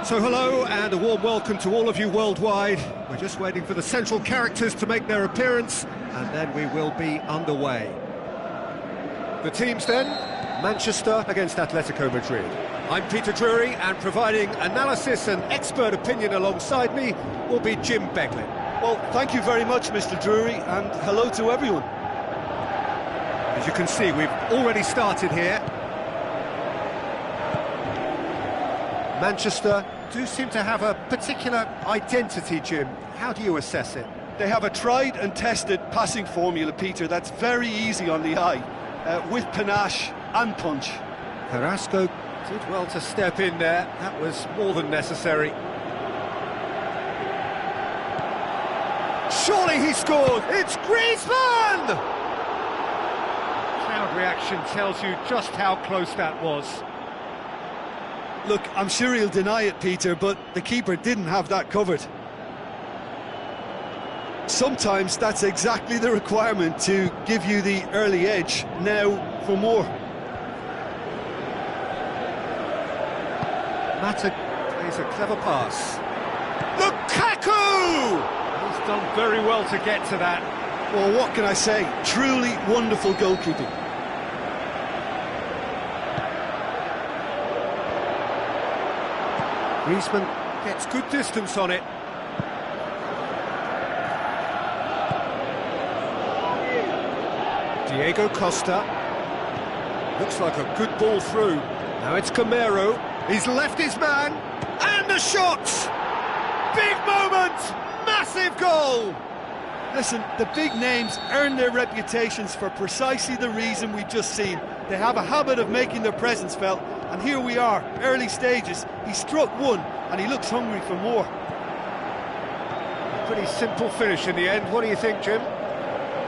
So hello and a warm welcome to all of you worldwide. We're just waiting for the central characters to make their appearance and then we will be underway. The teams then, Manchester against Atletico Madrid. I'm Peter Drury and providing analysis and expert opinion alongside me will be Jim Beglin. Well, thank you very much, Mr. Drury, and hello to everyone. As you can see, we've already started here. Manchester do seem to have a particular identity, Jim. How do you assess it? They have a tried and tested passing formula, Peter, that's very easy on the eye, with panache and punch. Carrasco did well to step in there. That was more than necessary. Surely he scored! It's Griezmann! Crowd reaction tells you just how close that was. Look, I'm sure he'll deny it, Peter, but the keeper didn't have that covered. Sometimes that's exactly the requirement to give you the early edge. Now for more. Mata plays a clever pass. Lukaku! He's done very well to get to that. Well, what can I say? Truly wonderful goalkeeping. Griezmann gets good distance on it. Diego Costa. Looks like a good ball through. Now it's Camero. He's left his man. And the shot! Big moment! Massive goal! Listen, the big names earn their reputations for precisely the reason we've just seen. They have a habit of making their presence felt, and here we are, early stages. He struck one, and he looks hungry for more. A pretty simple finish in the end. What do you think, Jim?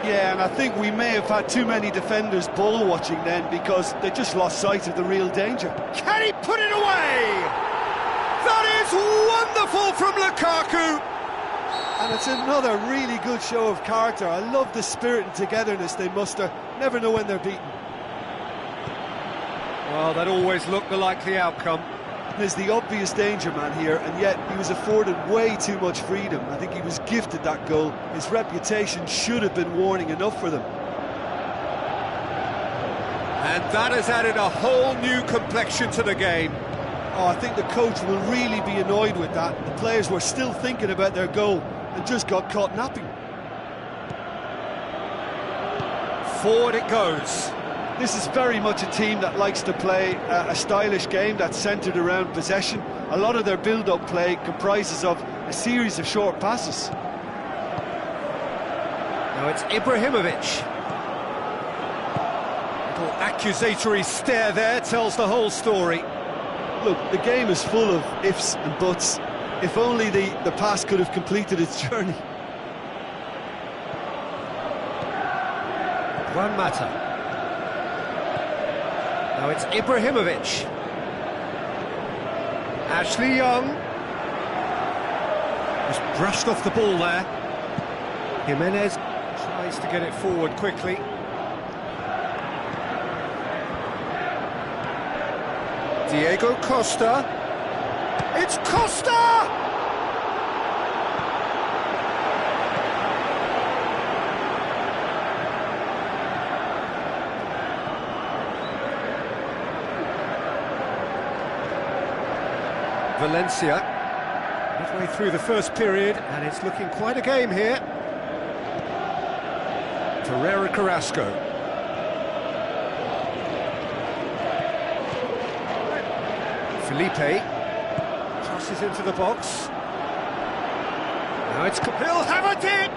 Yeah, and I think we may have had too many defenders ball-watching then, because they just lost sight of the real danger. Can he put it away? That is wonderful from Lukaku! And it's another really good show of character. I love the spirit and togetherness they muster. Never know when they're beaten. Well, that always looked the likely outcome. There's the obvious danger man here, and yet he was afforded way too much freedom. I think he was gifted that goal. His reputation should have been warning enough for them. And that has added a whole new complexion to the game. Oh, I think the coach will really be annoyed with that. The players were still thinking about their goal and just got caught napping. Forward it goes. This is very much a team that likes to play a stylish game that's centred around possession. A lot of their build-up play comprises of a series of short passes. Now it's Ibrahimovic. Little accusatory stare there tells the whole story. Look, the game is full of ifs and buts. If only the pass could have completed its journey. Juan Mata. Now it's Ibrahimovic. Ashley Young. Just brushed off the ball there. Jimenez tries to get it forward quickly. Diego Costa. It's Costa! Valencia, midway through the first period, and it's looking quite a game here. Torreira Carrasco. Felipe crosses into the box. Now it's... He'll have a dip!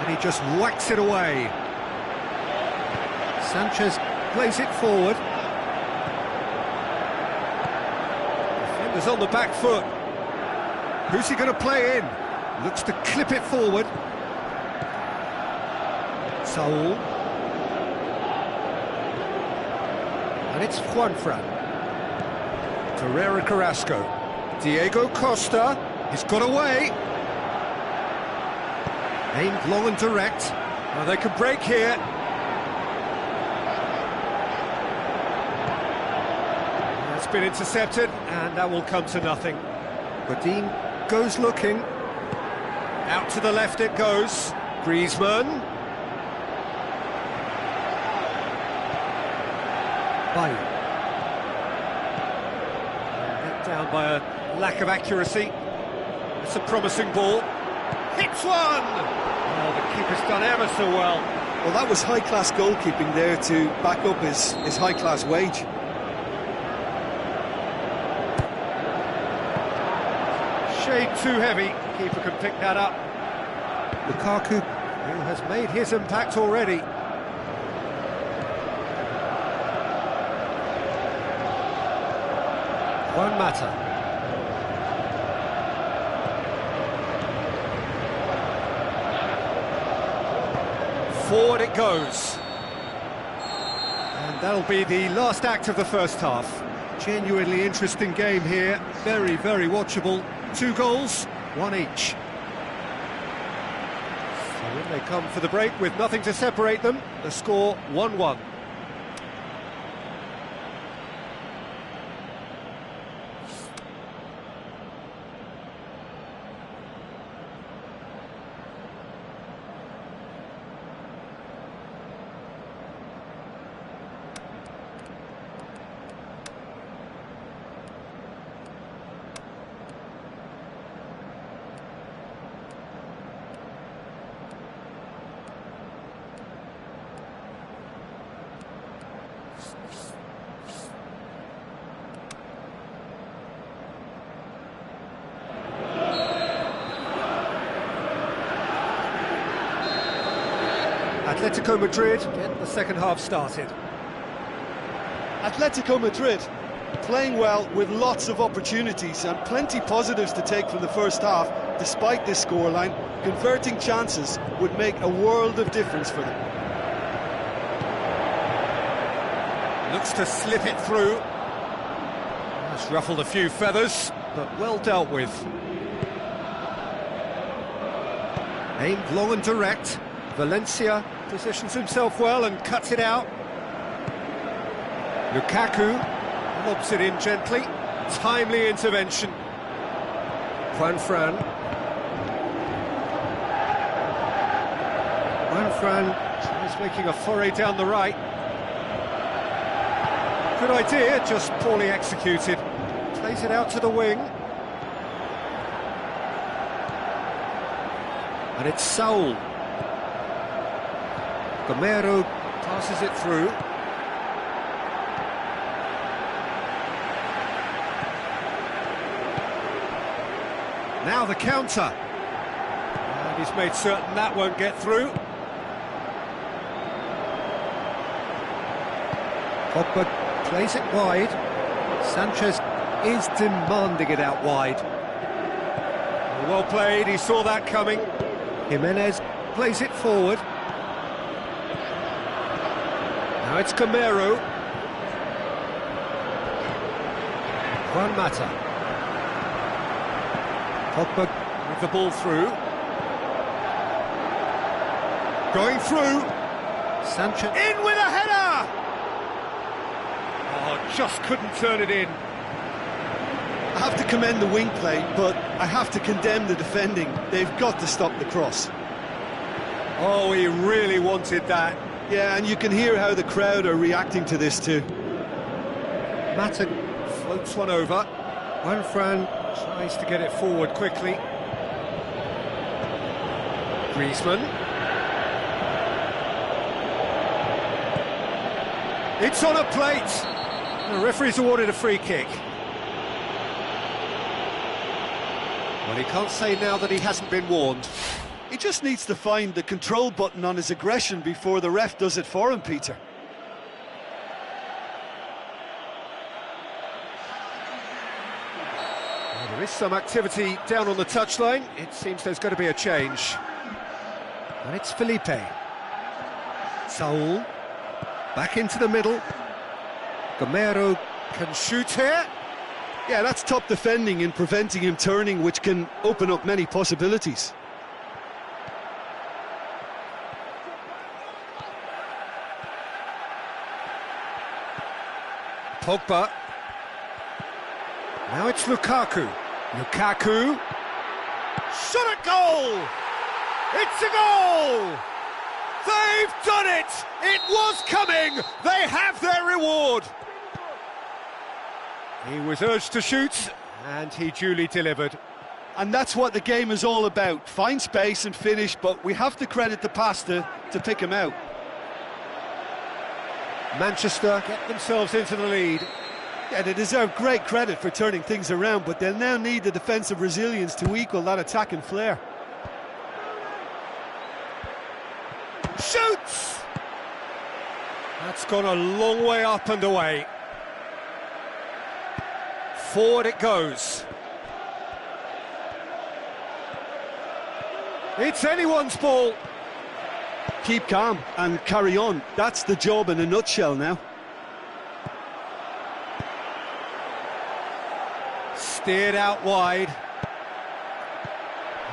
He just whacks it away. Sanchez plays it forward. Defenders on the back foot. Who's he going to play in? Looks to clip it forward. Saul. And it's Juanfran. Torreira Carrasco. Diego Costa. He's got away. Aimed long and direct. Well, they can break here. That's been intercepted, and that will come to nothing. Godin goes looking. Out to the left it goes. Griezmann. Bayu. Let down by a lack of accuracy. It's a promising ball. Hits one! Oh, the keeper's done ever so well. Well, that was high-class goalkeeping there to back up his high-class wage. Shade too heavy. Keeper can pick that up. Lukaku, who has made his impact already. Juan Mata. Forward it goes. And that'll be the last act of the first half. Genuinely interesting game here. Very, very watchable. 2 goals, 1 each. So in they come for the break with nothing to separate them. The score 1-1. Atletico Madrid get the second half started. Atletico Madrid playing well with lots of opportunities and plenty positives to take from the first half. Despite this scoreline, converting chances would make a world of difference for them. Looks to slip it through. That's ruffled a few feathers, but well dealt with. Aimed long and direct. Valencia positions himself well and cuts it out. Lukaku lobs it in gently. Timely intervention. Juanfran. Juanfran is making a foray down the right. Good idea, just poorly executed. Plays it out to the wing. And it's Saul. Gamero passes it through. Now the counter. And he's made certain that won't get through. Pogba plays it wide. Sanchez is demanding it out wide. Well played, he saw that coming. Jimenez plays it forward. Now it's Gamero. Juan Mata. Pogba with the ball through. Going through. Sanchez in with a header! Oh, just couldn't turn it in. I have to commend the wing play, but I have to condemn the defending. They've got to stop the cross. Oh, he really wanted that. Yeah, and you can hear how the crowd are reacting to this too. Mata floats one over. Juanfran tries to get it forward quickly. Griezmann. It's on a plate. The referee's awarded a free kick. Well, he can't say now that he hasn't been warned. He just needs to find the control button on his aggression before the ref does it for him, Peter. Well, there is some activity down on the touchline. It seems there's going to be a change. And it's Felipe. Saul, back into the middle. Gamero can shoot here. Yeah, that's top defending and preventing him turning, which can open up many possibilities. Pogba. Now it's Lukaku. Lukaku. Shot at goal! It's a goal! They've done it! It was coming! They have their reward! He was urged to shoot, and he duly delivered. And that's what the game is all about. Find space and finish, but we have to credit the pasta to pick him out. Manchester get themselves into the lead. Yeah, they deserve great credit for turning things around, but they'll now need the defensive resilience to equal that attacking flair. Shoots! That's gone a long way up and away. Forward it goes. It's anyone's ball. Keep calm and carry on. That's the job in a nutshell now. Steered out wide.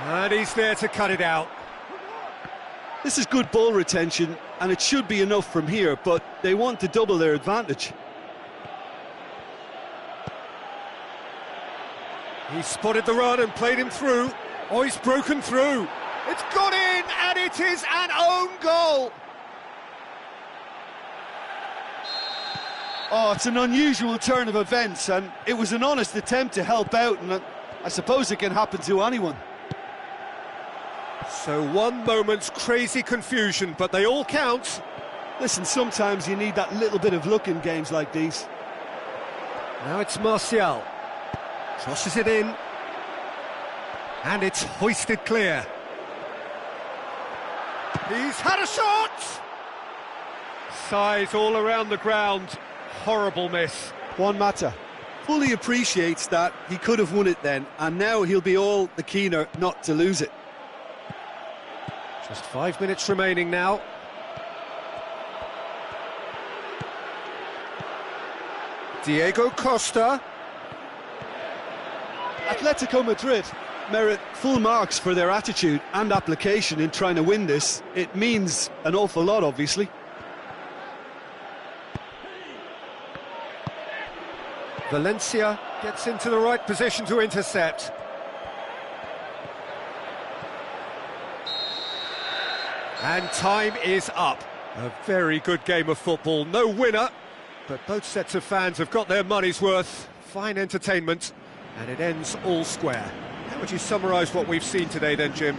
And he's there to cut it out. This is good ball retention, and it should be enough from here, but they want to double their advantage. He spotted the run and played him through. Oh, he's broken through. It's gone in, and it is an own goal. Oh, it's an unusual turn of events, and it was an honest attempt to help out, and I suppose it can happen to anyone. So one moment's crazy confusion, but they all count. Listen, sometimes you need that little bit of luck in games like these. Now it's Martial. Crosses it in. And it's hoisted clear. He's had a shot! Size all around the ground. Horrible miss. Juan Mata fully appreciates that he could have won it then, and now he'll be all the keener not to lose it. Just 5 minutes remaining now. Diego Costa. Atletico Madrid merit full marks for their attitude and application in trying to win this. It means an awful lot, obviously. Valencia gets into the right position to intercept. And time is up. A very good game of football. No winner, but both sets of fans have got their money's worth. Fine entertainment, and it ends all square. How would you summarise what we've seen today then, Jim?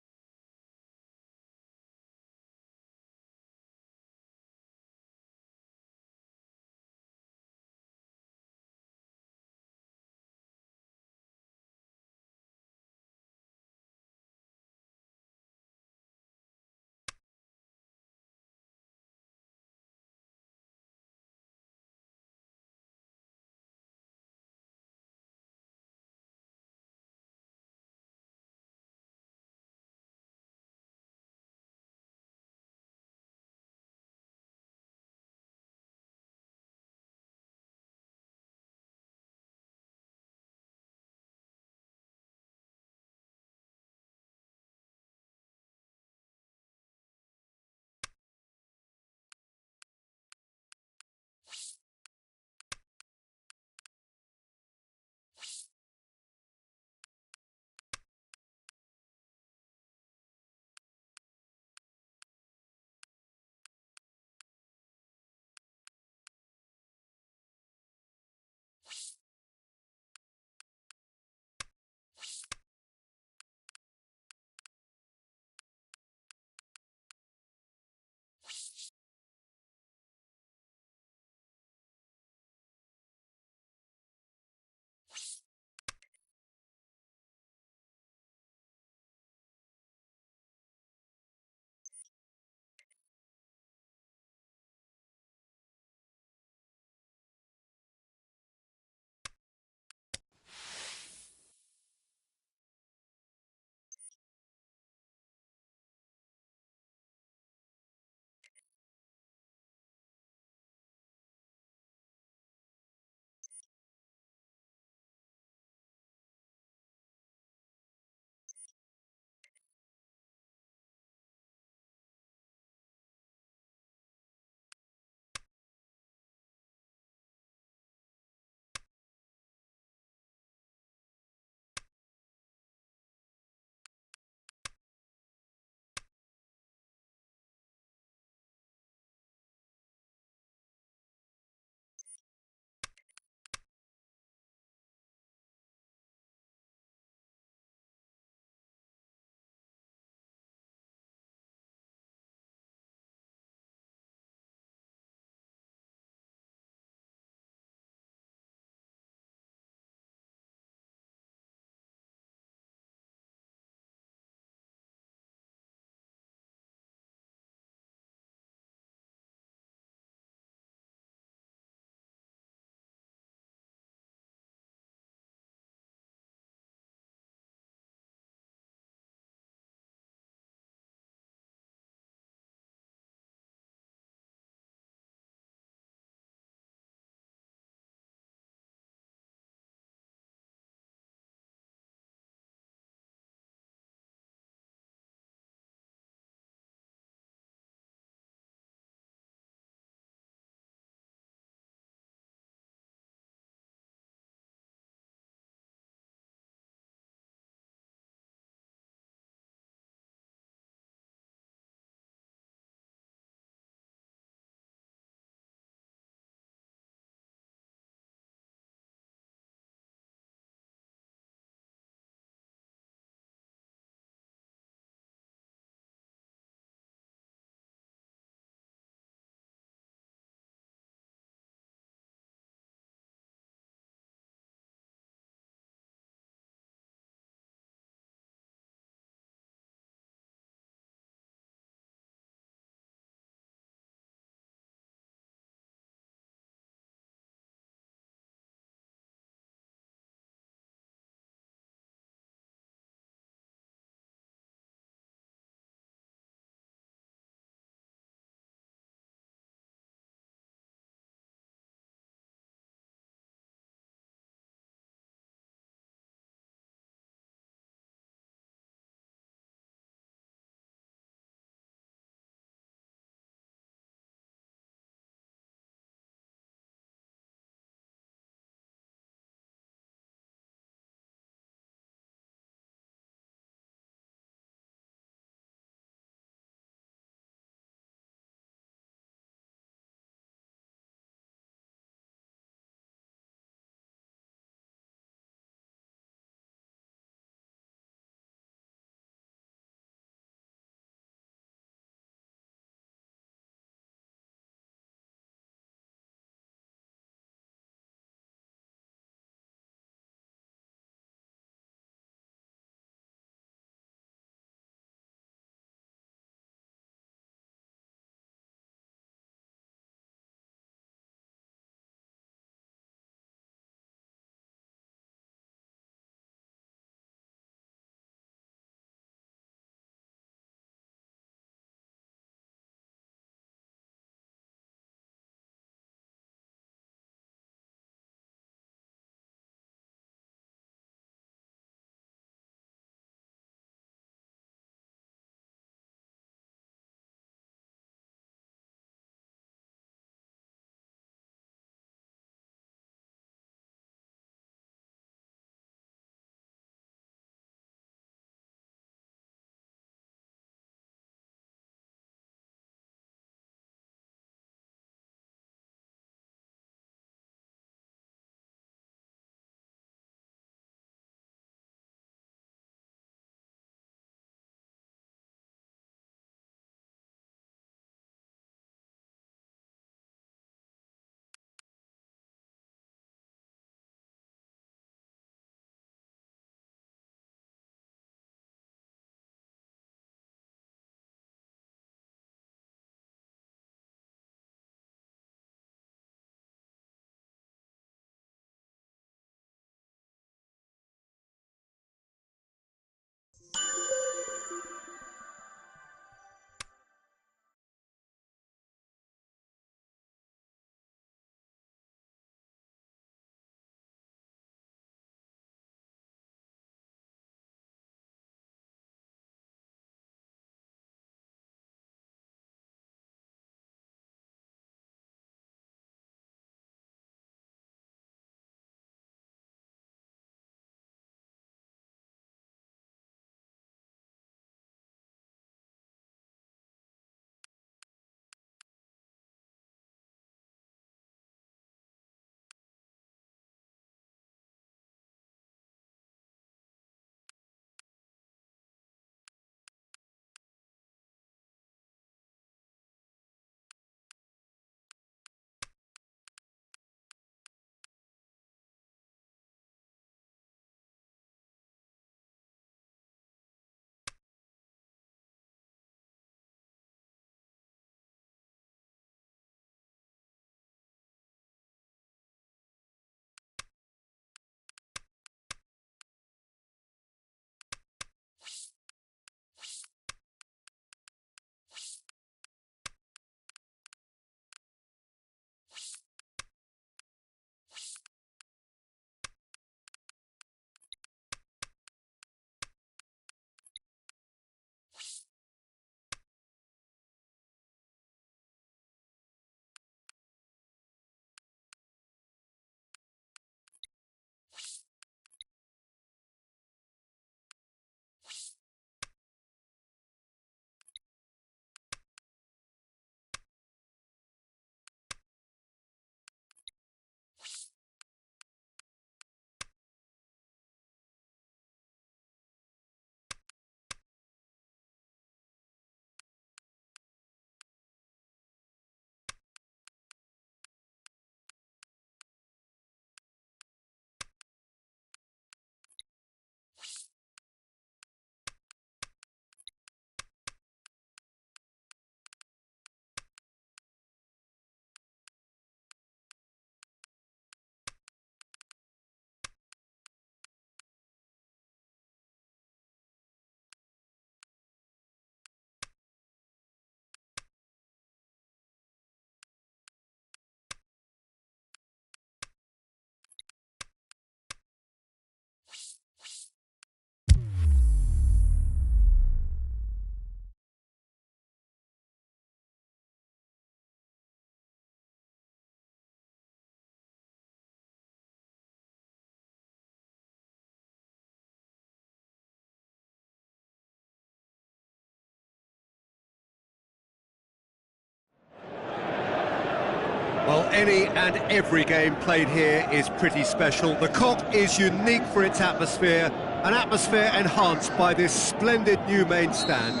any and every game played here is pretty special. The Kop is unique for its atmosphere, an atmosphere enhanced by this splendid new main stand.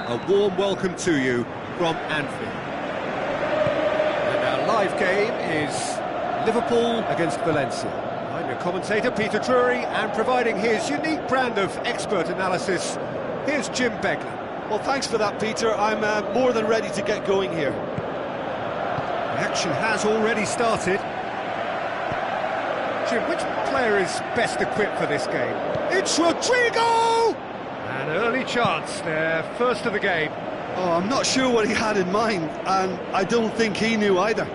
A warm welcome to you from Anfield. And our live game is Liverpool against Valencia. I'm your commentator, Peter Drury, and providing his unique brand of expert analysis, here's Jim Beglin. Well, thanks for that, Peter. I'm more than ready to get going here. The action has already started. Jim, which player is best equipped for this game? It's Rodrigo! An early chance there, first of the game. Oh, I'm not sure what he had in mind, and I don't think he knew either.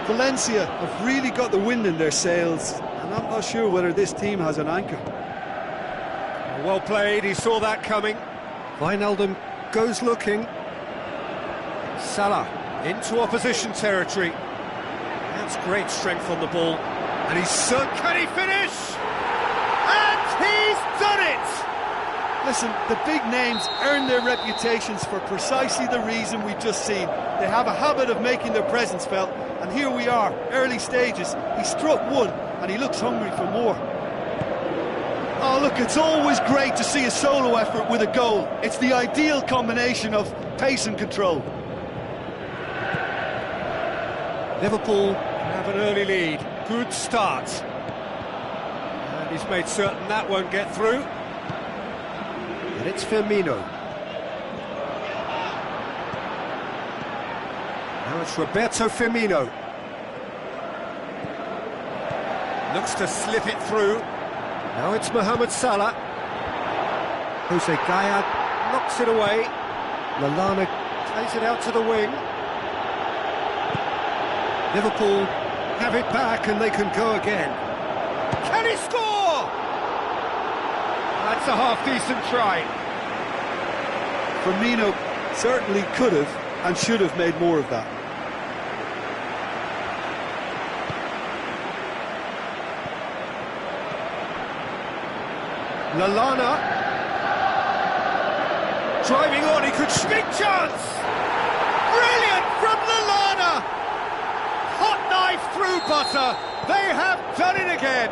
Valencia have really got the wind in their sails, and I'm not sure whether this team has an anchor. Well played, he saw that coming. Wijnaldum goes looking. Salah into opposition territory. That's great strength on the ball. And can he finish? And he's done it! Listen, the big names earn their reputations for precisely the reason we've just seen. They have a habit of making their presence felt, and here we are, early stages. He struck one, and he looks hungry for more. Oh, look, it's always great to see a solo effort with a goal. It's the ideal combination of pace and control. Liverpool have an early lead. Good start. And he's made certain that won't get through. And it's Firmino. Now it's Roberto Firmino. Looks to slip it through. Now it's Mohamed Salah. Jose Gayad knocks it away. Lallana plays it out to the wing. Liverpool have it back and they can go again. Can he score? That's a half-decent try. Firmino certainly could have and should have made more of that. Lallana driving on, he could big chance! Brilliant from Lallana! Hot knife through butter, they have done it again!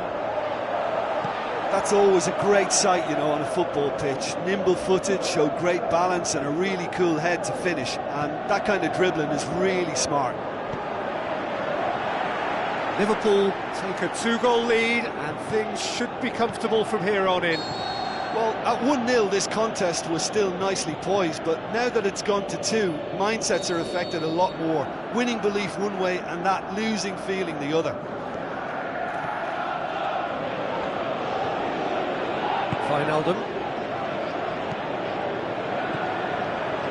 That's always a great sight, you know, on a football pitch. Nimble-footed, showed great balance and a really cool head to finish, and that kind of dribbling is really smart. Liverpool take a 2-goal lead and things should be comfortable from here on in. Well, at 1-0 this contest was still nicely poised, but now that it's gone to 2, mindsets are affected a lot more. Winning belief one way and that losing feeling the other. Wijnaldum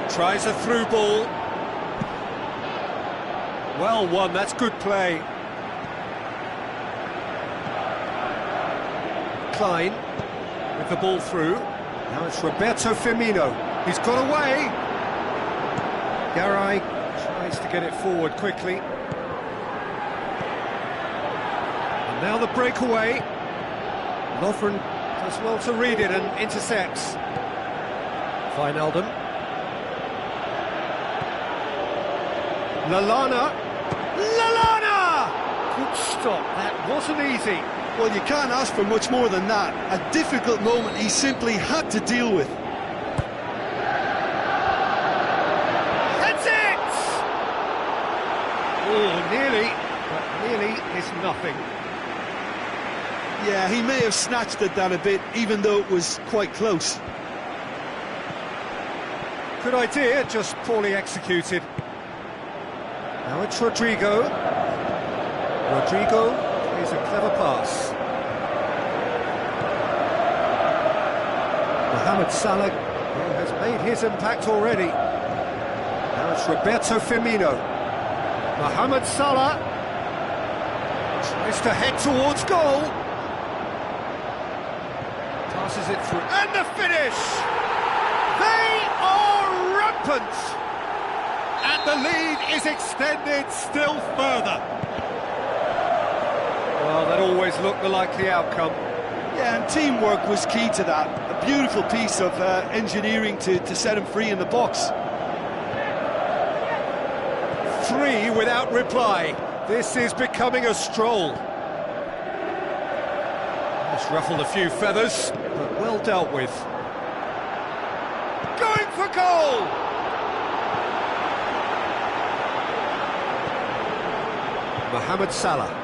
tries a through ball. Well won, that's good play. Klein with the ball through. Now it's Roberto Firmino. He's got away. Garay tries to get it forward quickly. And now the breakaway. Lovren does well to read it and intercepts. Wijnaldum. Lallana. Good stop, that wasn't easy. Well, you can't ask for much more than that. A difficult moment he simply had to deal with. That's it! Oh, nearly, but nearly is nothing. Yeah, he may have snatched at that a bit, even though it was quite close. Good idea, just poorly executed. Now it's Rodrigo. Rodrigo plays a clever pass. Mohamed Salah has made his impact already. Now it's Roberto Firmino. Mohamed Salah tries to head towards goal. Passes it through. And the finish! They are rampant! And the lead is extended still further. Well, that always looked the likely outcome. Yeah, and teamwork was key to that. A beautiful piece of engineering to set him free in the box. 3 without reply. This is becoming a stroll. It's ruffled a few feathers, but well dealt with. Going for goal! Mohamed Salah.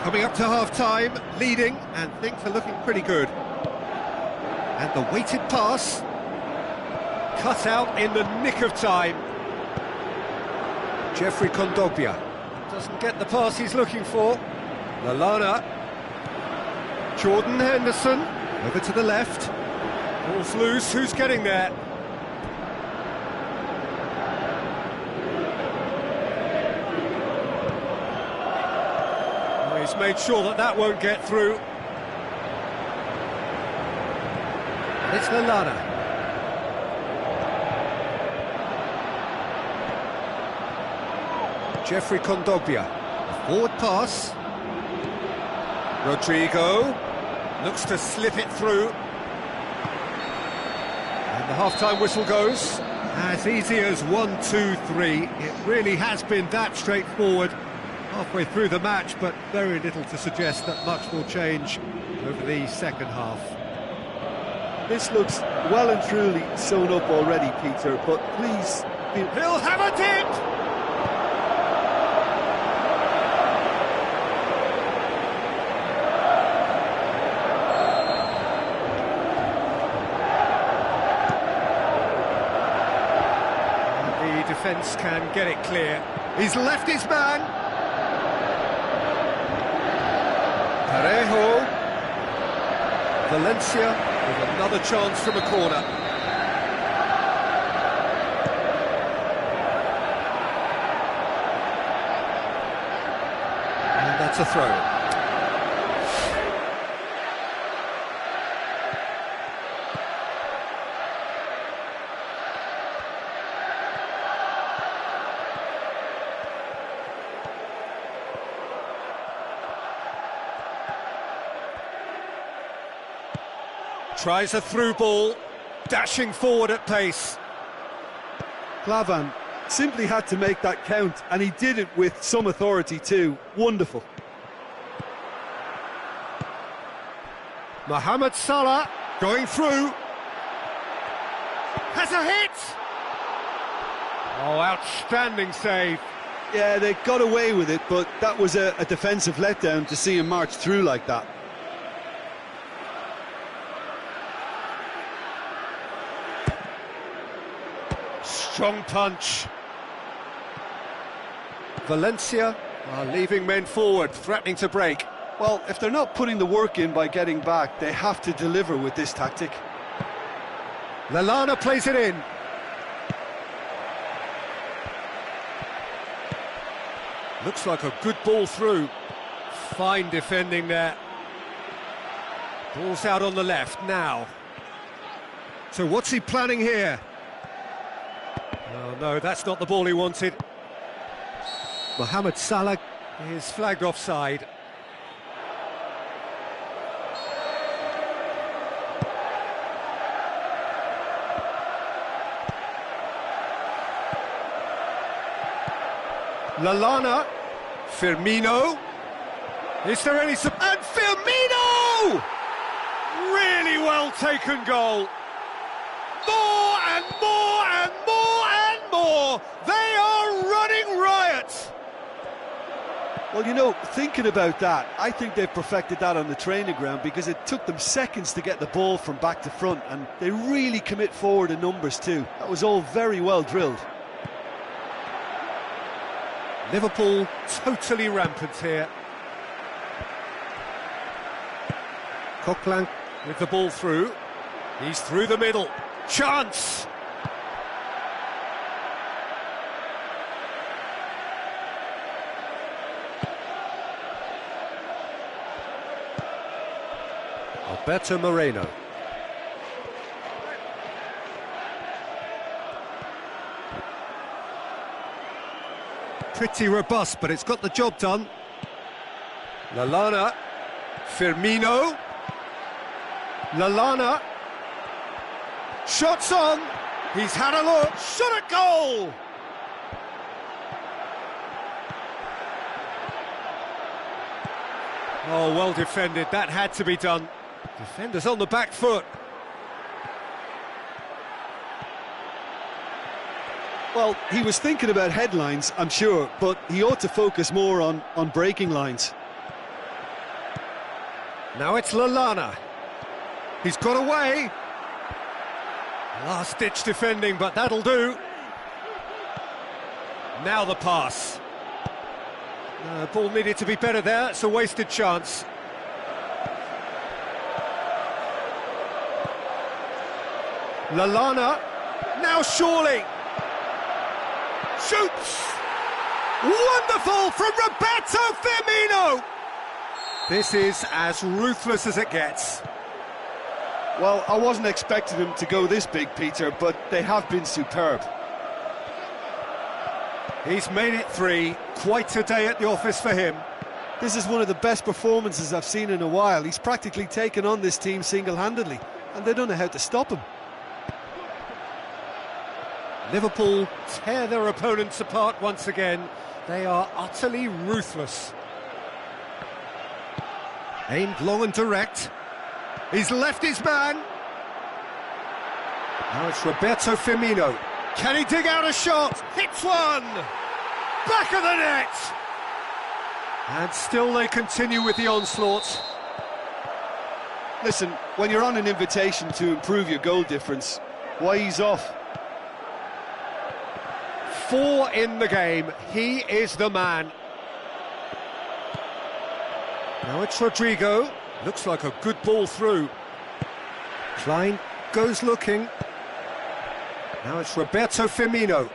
Coming up to half-time, leading, and things are looking pretty good. And the weighted pass, cut out in the nick of time. Jeffrey Kondogbia doesn't get the pass he's looking for. Lallana. Jordan Henderson, over to the left. Ball's loose, who's getting there? He's made sure that that won't get through. And it's Lallana. Jeffrey Kondogbia. A forward pass. Rodrigo looks to slip it through. And the half-time whistle goes. As easy as 1, 2, 3. It really has been that straightforward. Halfway through the match, but very little to suggest that much will change over the second half. This looks well and truly sewn up already, Peter, but please... He'll have a dip! The defence can get it clear. He's left his man. Parejo. Valencia with another chance from a corner. And that's a throw. Tries a through ball, dashing forward at pace. Klavan simply had to make that count, and he did it with some authority too. Wonderful. Mohamed Salah going through. Has a hit! Oh, outstanding save. Yeah, they got away with it, but that was a defensive letdown to see him march through like that. Strong punch. Valencia are leaving men forward, threatening to break. Well, if they're not putting the work in by getting back, they have to deliver with this tactic. Lallana plays it in. Looks like a good ball through. Fine defending there. Ball's out on the left now. So what's he planning here? Oh no, that's not the ball he wanted. Mohamed Salah is flagged offside. Lallana, Firmino. Is there any... And Firmino! Really well taken goal. More and more and more and more. They are running riot. Well, you know, thinking about that, I think they've perfected that on the training ground because it took them seconds to get the ball from back to front, and they really commit forward in numbers too. That was all very well drilled. Liverpool totally rampant here. Coquelin with the ball through. He's through the middle. Chance! Alberto Moreno. Pretty robust, but it's got the job done. Lallana. Firmino. Lallana. Shots on. He's had a look. Shot at goal. Oh, well defended, that had to be done. Defenders on the back foot. Well, he was thinking about headlines, I'm sure, but he ought to focus more on breaking lines. Now it's Lallana. He's got away. Last-ditch defending, but that'll do. Now the pass. Ball needed to be better there, it's a wasted chance. Lallana, now surely. Shoots! Wonderful from Roberto Firmino! This is as ruthless as it gets. Well, I wasn't expecting them to go this big, Peter, but they have been superb. He's made it 3, quite a day at the office for him. This is one of the best performances I've seen in a while. He's practically taken on this team single-handedly, and they don't know how to stop him. Liverpool tear their opponents apart once again. They are utterly ruthless. Aimed long and direct. He's left his man. Now it's Roberto Firmino. Can he dig out a shot? Hits one! Back of the net! And still they continue with the onslaught. Listen, when you're on an invitation to improve your goal difference, why ease off? 4 in the game, he is the man. Now it's Rodrigo, looks like a good ball through. Klein goes looking. Now it's Roberto Firmino.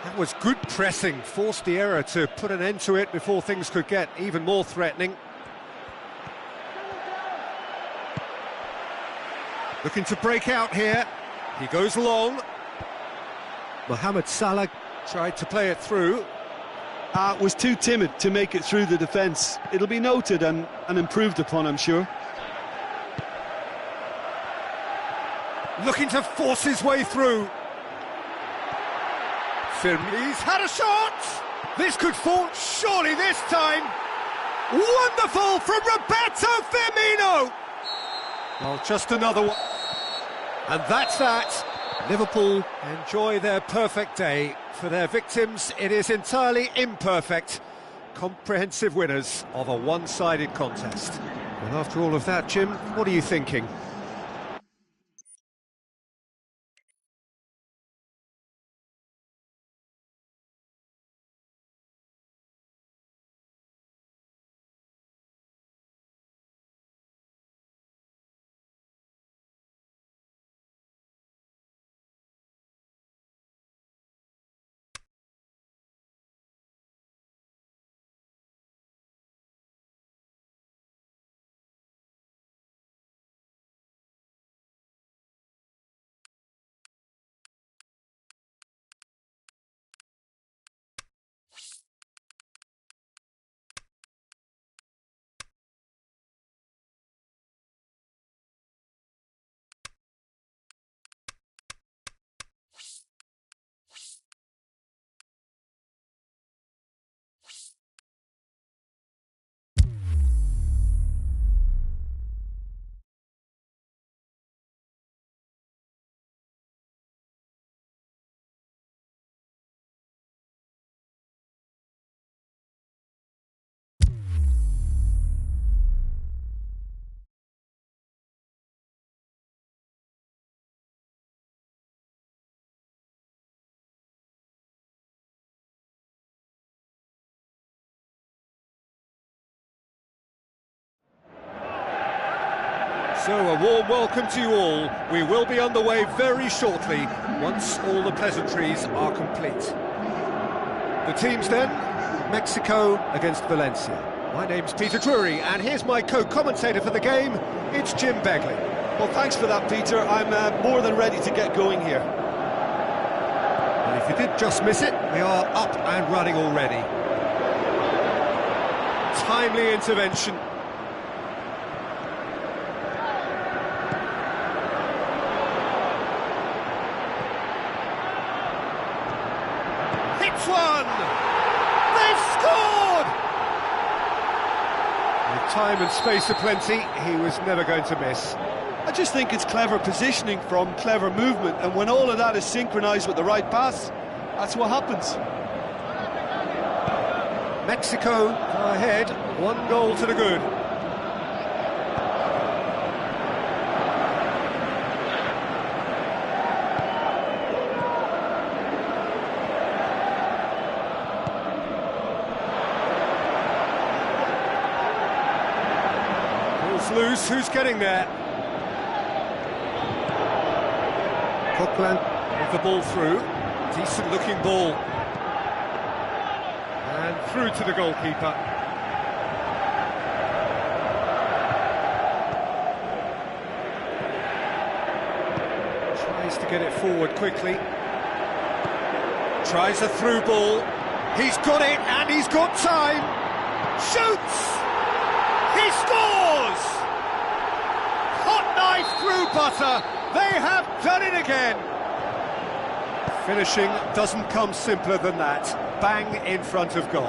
That was good pressing, forced the error to put an end to it before things could get even more threatening. Looking to break out here. He goes long. Mohamed Salah tried to play it through. Was too timid to make it through the defence. It'll be noted and improved upon, I'm sure. Looking to force his way through. He's had a shot! This could fall, surely this time! Wonderful from Roberto Firmino! Well, just another one. And that's that. Liverpool enjoy their perfect day. For their victims, it is entirely imperfect. Comprehensive winners of a one-sided contest. Well, after all of that, Jim, what are you thinking? So a warm welcome to you all. We will be underway very shortly, once all the pleasantries are complete. The teams then, Mexico against Valencia. My name's Peter Drury, and here's my co-commentator for the game, it's Jim Begley. Well, thanks for that, Peter. I'm more than ready to get going here. And if you did just miss it, we are up and running already. Timely intervention. Hits one! This With time and space aplenty, he was never going to miss. I just think it's clever positioning from clever movement, and when all of that is synchronised with the right pass, that's what happens. Mexico are ahead, 1 goal to the good. Ball's loose, who's getting there? Coquelin with the ball through, decent looking ball. And through to the goalkeeper. Tries to get it forward quickly. Tries a through ball. He's got it and he's got time. Shoots! He scores! Hot knife through butter. They have done it again. Finishing doesn't come simpler than that. Bang in front of goal.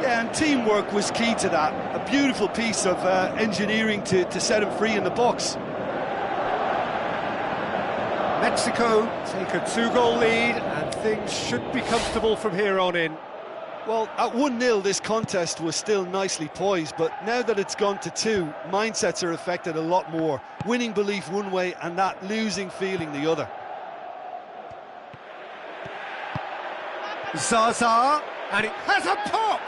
Yeah, and teamwork was key to that. A beautiful piece of engineering to set him free in the box. Mexico take a 2-goal lead and things should be comfortable from here on in. Well, at 1-0 this contest was still nicely poised, but now that it's gone to 2, mindsets are affected a lot more. Winning belief one way and that losing feeling the other. Zaza, and it has a pop!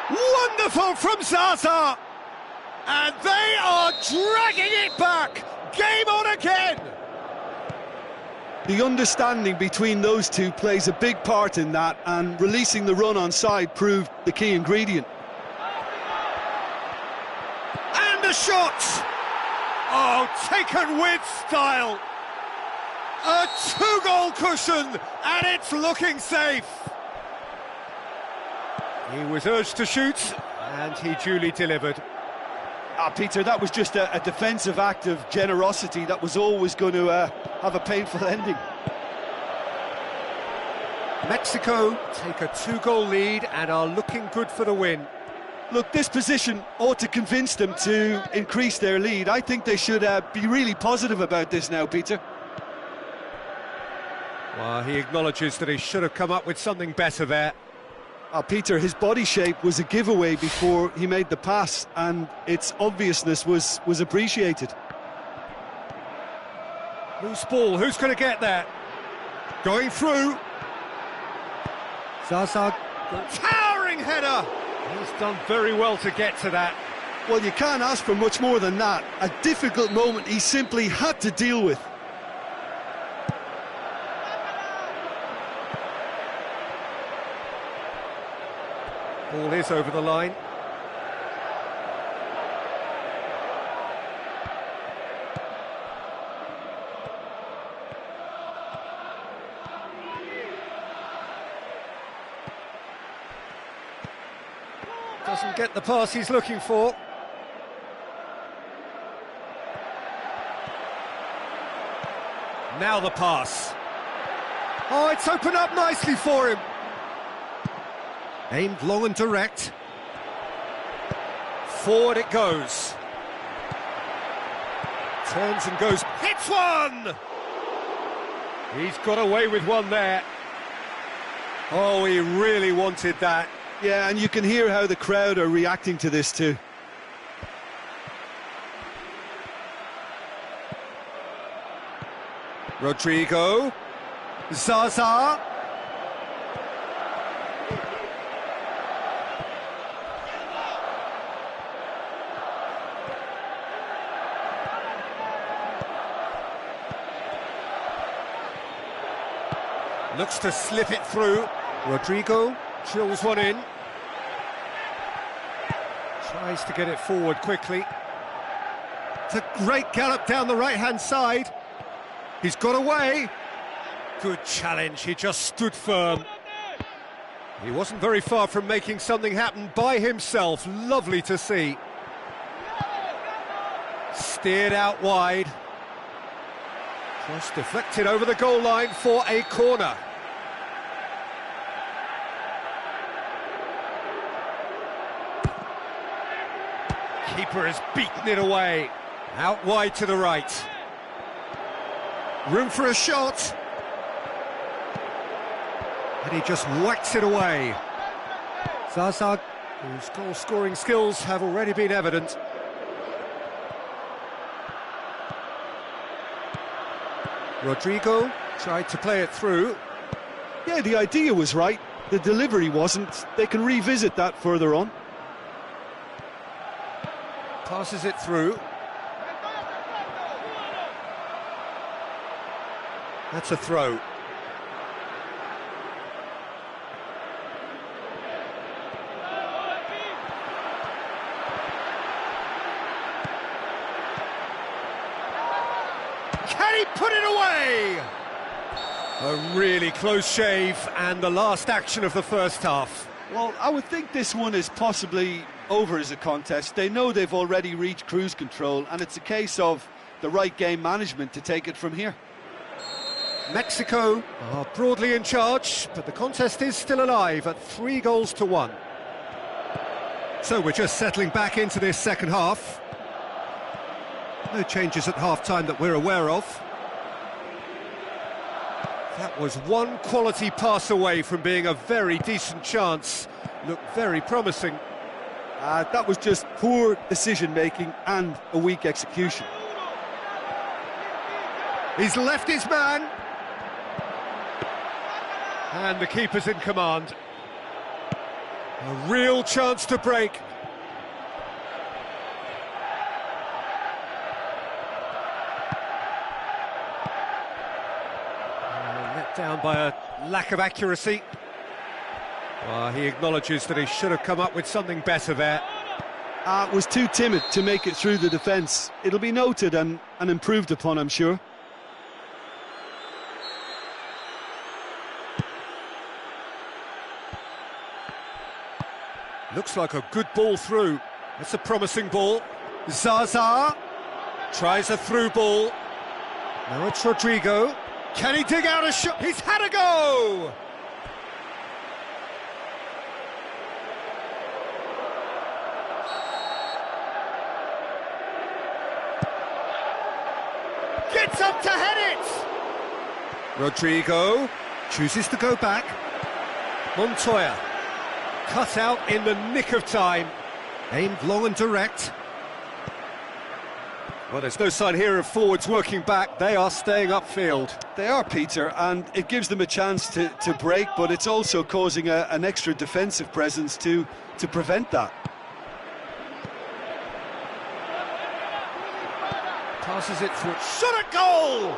Wonderful from Zaza! And they are dragging it back! Game on again! The understanding between those two plays a big part in that, and releasing the run on side proved the key ingredient. And a shot! Oh, taken with style! A 2-goal cushion, and it's looking safe. He was urged to shoot, and he duly delivered. Peter, that was just a defensive act of generosity that was always going to have a painful ending. Mexico take a 2-goal lead and are looking good for the win. Look, this position ought to convince them to increase their lead. I think they should be really positive about this now, Peter. Well, he acknowledges that he should have come up with something better there. Peter, his body shape was a giveaway before he made the pass, and its obviousness was appreciated. Loose ball, who's going to get there? Going through. Zaza, towering header! He's done very well to get to that. Well, you can't ask for much more than that. A difficult moment he simply had to deal with. Ball is over the line. Doesn't get the pass he's looking for. Now the pass. Oh, it's opened up nicely for him. Aimed long and direct. Forward it goes. Turns and goes. Hits one! He's got away with one there. Oh, he really wanted that. Yeah, and you can hear how the crowd are reacting to this too. Rodrigo. Zaza. Looks to slip it through. Rodrigo drills one in. Tries to get it forward quickly. It's a great gallop down the right-hand side. He's got away. Good challenge, he just stood firm. He wasn't very far from making something happen by himself. Lovely to see. Steered out wide. Cross deflected over the goal line for a corner. Keeper has beaten it away. Out wide to the right. Room for a shot. And he just whacks it away. Zaza, whose goal-scoring skills have already been evident. Rodrigo tried to play it through. Yeah, the idea was right. The delivery wasn't. They can revisit that further on. Passes it through. That's a throw. Can he put it away? A really close shave, and the last action of the first half. Well, I would think this one is possibly over as a contest. They know they've already reached cruise control, and it's a case of the right game management to take it from here. Mexico are broadly in charge, but the contest is still alive at 3-1. So we're just settling back into this second half. No changes at half-time that we're aware of. That was one quality pass away from being a very decent chance. Looked very promising. That was just poor decision-making and a weak execution. He's left his man. And the keeper's in command. A real chance to break. Let down by a lack of accuracy. He acknowledges that he should have come up with something better there. Was too timid to make it through the defence. It'll be noted and improved upon, I'm sure. Looks like a good ball through. That's a promising ball. Zaza tries a through ball. Now it's Rodrigo. Can he dig out a shot? He's had a go! Gets up to head it! Rodrigo chooses to go back. Montoya cut out in the nick of time. Aimed long and direct. Well, there's no sign here of forwards working back. They are staying upfield. They are, Peter, and it gives them a chance to break, but it's also causing an extra defensive presence to prevent that. Passes it through. Shot at goal!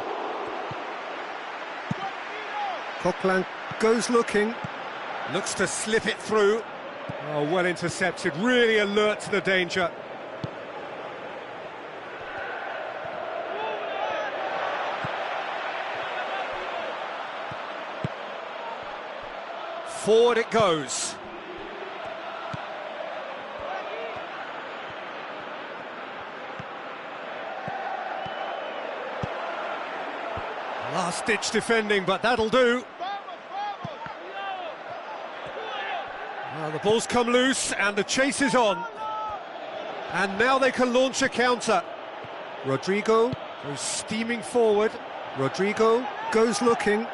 Coquelin goes looking. Looks to slip it through. Oh, well intercepted. Really alert to the danger. Forward it goes. Last-ditch defending, but that'll do. Well, the ball's come loose, and the chase is on. And now they can launch a counter. Rodrigo goes steaming forward. Rodrigo goes looking.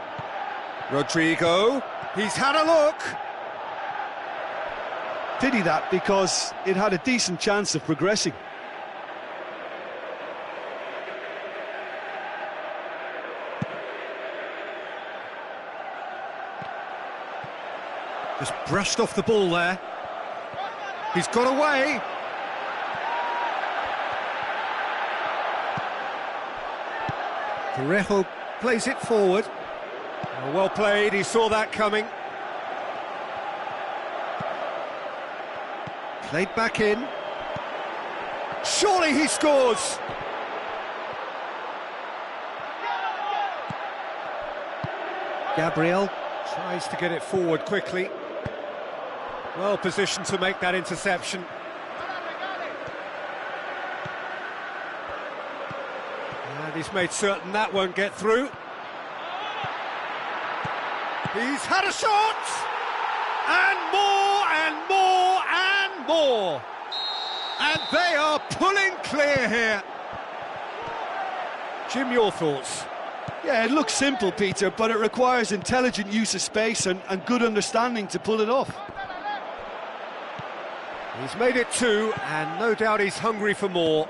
Rodrigo, he's had a look. Pity that, because it had a decent chance of progressing. Just brushed off the ball there. He's got away. Parejo plays it forward. Oh, well played, he saw that coming. Played back in. Surely he scores! Gabriel tries to get it forward quickly. Well positioned to make that interception. And he's made certain that won't get through. He's had a shot! And more, and more, and more! And they are pulling clear here. Jim, your thoughts? Yeah, it looks simple, Peter, but it requires intelligent use of space and good understanding to pull it off. He's made it 2, and no doubt he's hungry for more.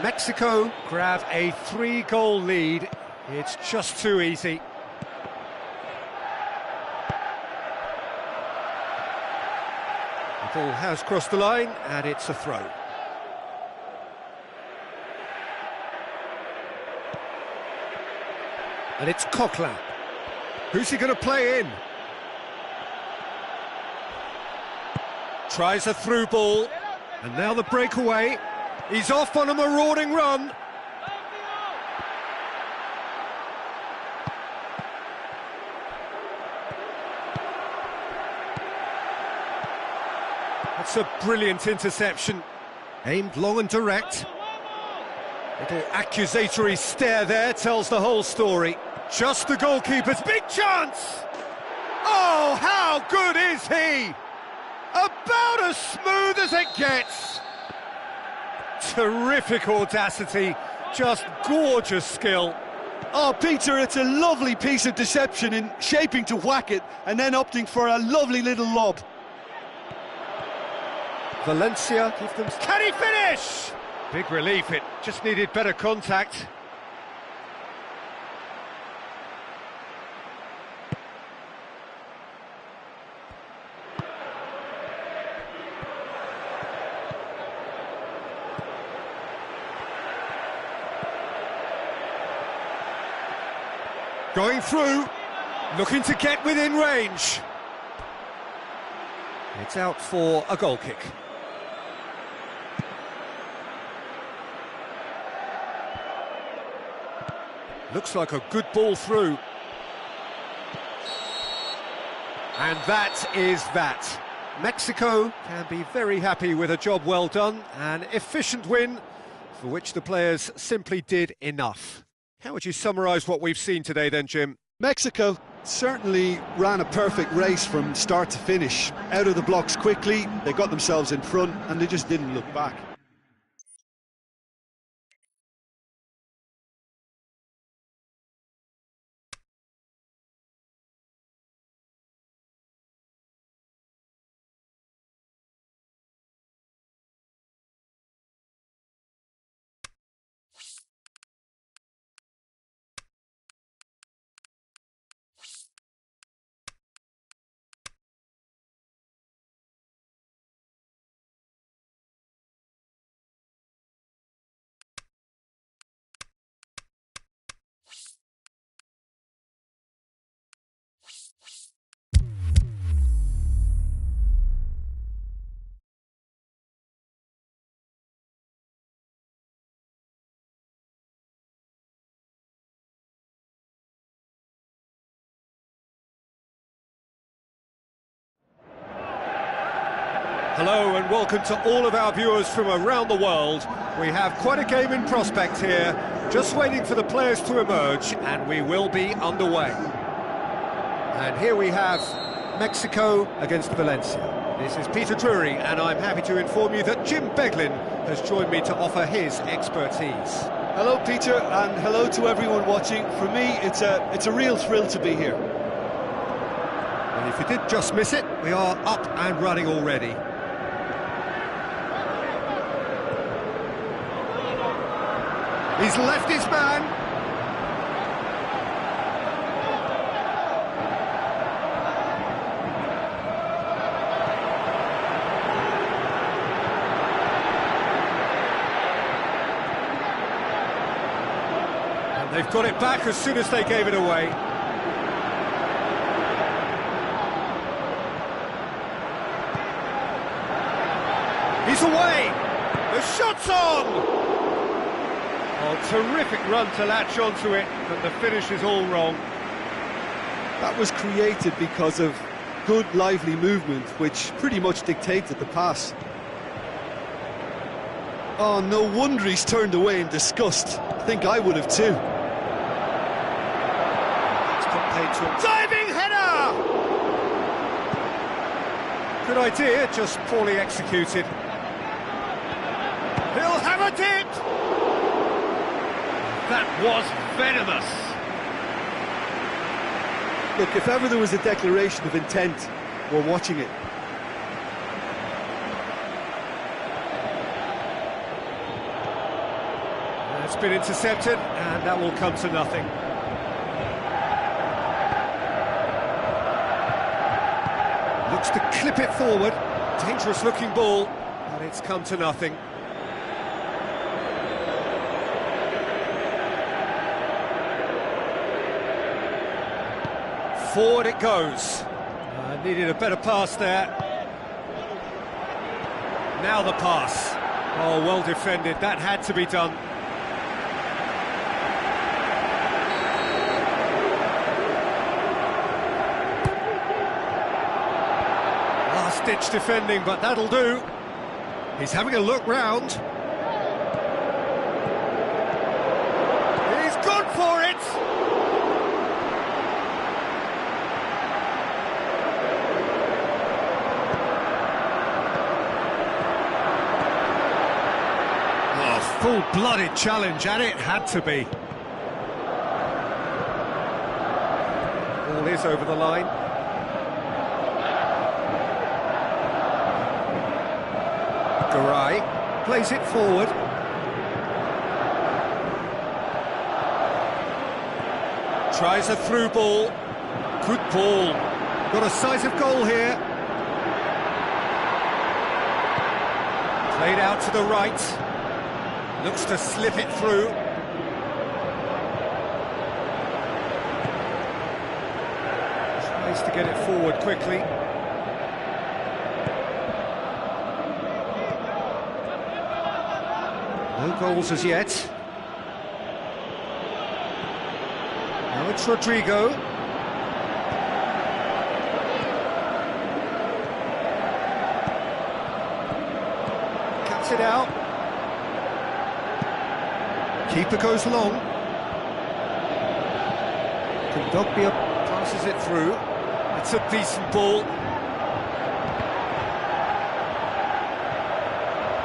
Mexico grab a 3-goal lead. It's just too easy. The ball has crossed the line, and it's a throw. And it's Coquelin. Who's he going to play in? Tries a through ball, and now the breakaway. He's off on a marauding run. That's a brilliant interception. Aimed long and direct. Little accusatory stare there tells the whole story. Just the goalkeeper's big chance! Oh, how good is he? About as smooth as it gets. Terrific audacity, just gorgeous skill. Oh, Peter, it's a lovely piece of deception in shaping to whack it and then opting for a lovely little lob. Valencia give them... Can he finish? Big relief, it just needed better contact. Going through, looking to get within range. It's out for a goal kick. Looks like a good ball through. And that is that. Mexico can be very happy with a job well done, an efficient win for which the players simply did enough. How would you summarise what we've seen today then, Jim? Mexico certainly ran a perfect race from start to finish. Out of the blocks quickly, they got themselves in front and they just didn't look back. Hello and welcome to all of our viewers from around the world. We have quite a game in prospect here, just waiting for the players to emerge, and we will be underway. And here we have Mexico against Valencia. This is Peter Drury, and I'm happy to inform you that Jim Beglin has joined me to offer his expertise. Hello, Peter, and hello to everyone watching. For me, it's a real thrill to be here. And if you did just miss it, we are up and running already. He's left his man. And they've got it back as soon as they gave it away. He's away. The shot's on. Oh, terrific run to latch onto it, but the finish is all wrong. That was created because of good, lively movement, which pretty much dictated the pass. Oh, no wonder he's turned away in disgust. I think I would have too. Diving header! Good idea, just poorly executed. He'll have a dip! That was venomous. Look, if ever there was a declaration of intent, we're watching it. It's been intercepted, and that will come to nothing. Looks to clip it forward. Dangerous looking ball, but it's come to nothing. Forward it goes. Needed a better pass there. Now the pass. Oh, well defended. That had to be done. Last-ditch defending, but that'll do. He's having a look round. He's gone for it! Full-blooded challenge, and it had to be. Ball is over the line. Garay plays it forward. Tries a through ball. Good ball. Got a sight of goal here. Played out to the right. Looks to slip it through. Tries to get it forward quickly. No goals as yet. Now it's Rodrigo. Cuts it out. Keeper goes long. Kondogbia passes it through. It's a decent ball.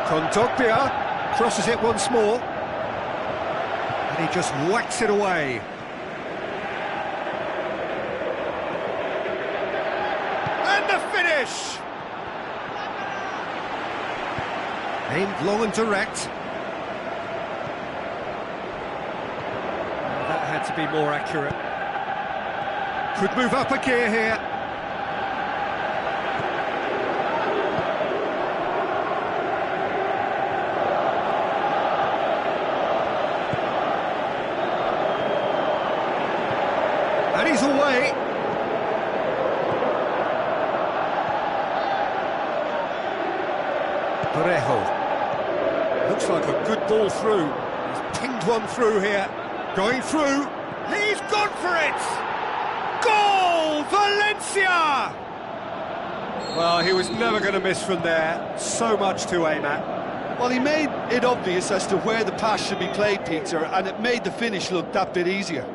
Kondogbia crosses it once more. And he just whacks it away. And the finish! Aimed long and direct. To be more accurate. Could move up a gear here. And he's away. Parejo. Looks like a good ball through. He's pinged one through here. Going through. He's gone for it! Goal! Valencia! Well, he was never going to miss from there. So much to aim at. Well, he made it obvious as to where the pass should be played, Peter, and it made the finish look that bit easier.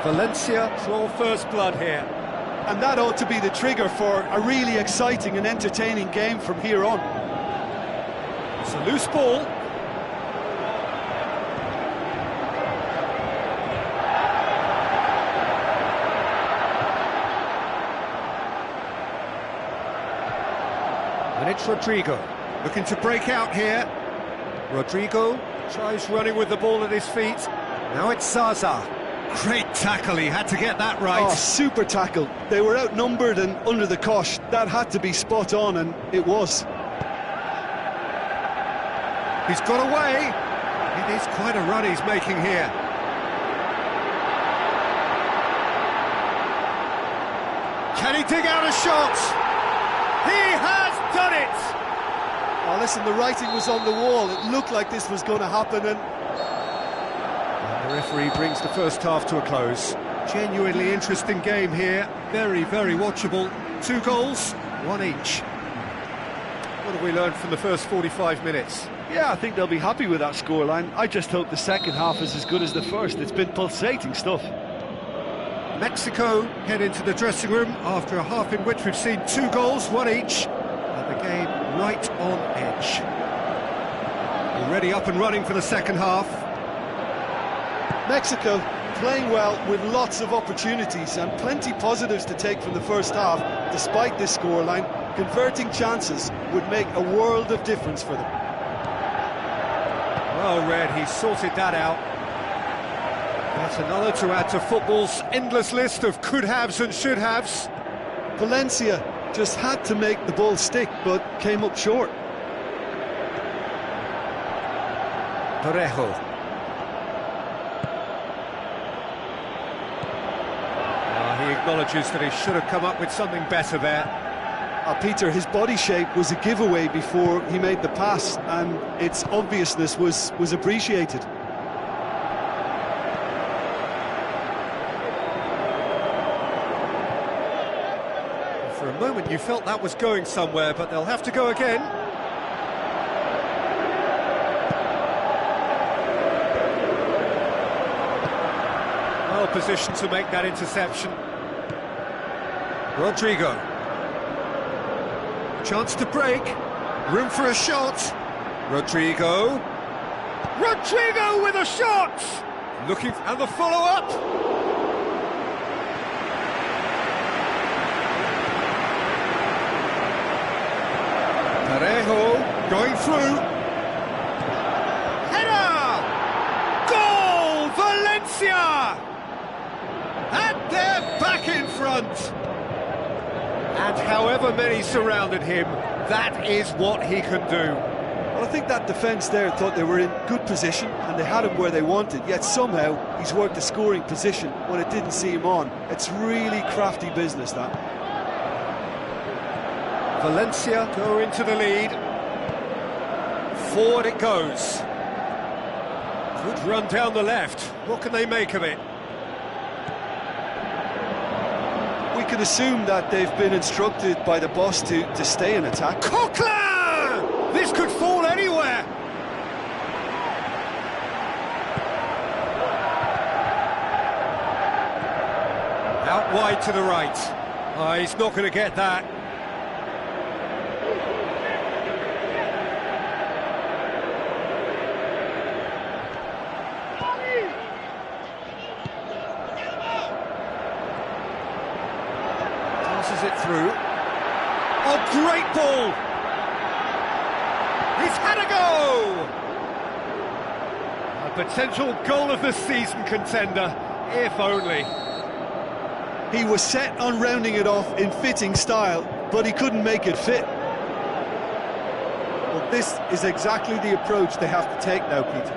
Valencia draw first blood here. And that ought to be the trigger for a really exciting and entertaining game from here on. It's a loose ball. And it's Rodrigo, looking to break out here. Rodrigo tries running with the ball at his feet. Now it's Zaza. Great tackle, he had to get that right. Oh, super tackle. They were outnumbered and under the cosh. That had to be spot on, and it was. He's got away. It is quite a run he's making here. Can he dig out a shot? He has done it! Oh, listen, the writing was on the wall. It looked like this was going to happen, and the referee brings the first half to a close. Genuinely interesting game here. Very, very watchable. 2 goals, 1 each. What have we learned from the first 45 minutes? yeah, I think they'll be happy with that scoreline. I just hope the second half is as good as the first. It's been pulsating stuff. Mexico head into the dressing room after a half in which we've seen 2 goals, 1 each, and the game right on edge. Already up and running for the second half. Mexico playing well with lots of opportunities and plenty positives to take from the first half. Despite this scoreline, converting chances would make a world of difference for them. Well read, he sorted that out. That's another to add to football's endless list of could-haves and should-haves. Valencia just had to make the ball stick, but came up short. Parejo. He acknowledges that he should have come up with something better there. Peter, his body shape was a giveaway before he made the pass, and its obviousness was appreciated. For a moment you felt that was going somewhere, but they'll have to go again. Well positioned to make that interception. Rodrigo. Chance to break. Room for a shot. Rodrigo. Rodrigo with a shot! Looking and the follow-up. Parejo going through. Header! Goal! Valencia! And they're back in front. And however many surrounded him, that is what he can do. Well, I think that defence there thought they were in good position and they had him where they wanted, yet somehow he's worked a scoring position when it didn't see him on. It's really crafty business, that. Valencia go into the lead. Forward it goes. Good run down the left. What can they make of it? We can assume that they've been instructed by the boss to stay in attack. Coquelin! This could fall anywhere! Out wide to the right. Oh, he's not going to get that. Passes it through. Oh, great ball! He's had a go! A potential goal of the season contender, if only. He was set on rounding it off in fitting style, but he couldn't make it fit. Well, this is exactly the approach they have to take now, Peter.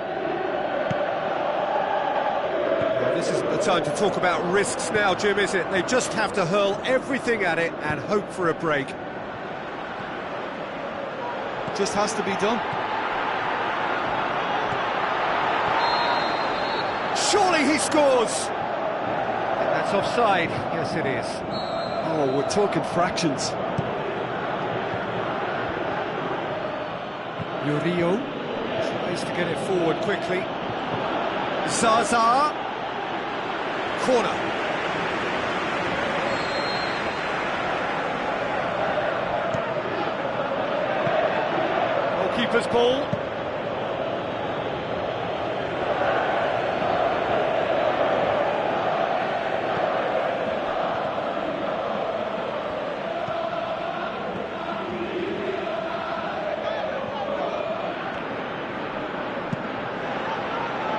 Well, this isn't the time to talk about risks now, Jim, is it? They just have to hurl everything at it and hope for a break. Just has to be done. Surely he scores! That's offside. Yes, it is. Oh, we're talking fractions. Murillo tries to get it forward quickly. Zaza. Corner. Goalkeeper's ball.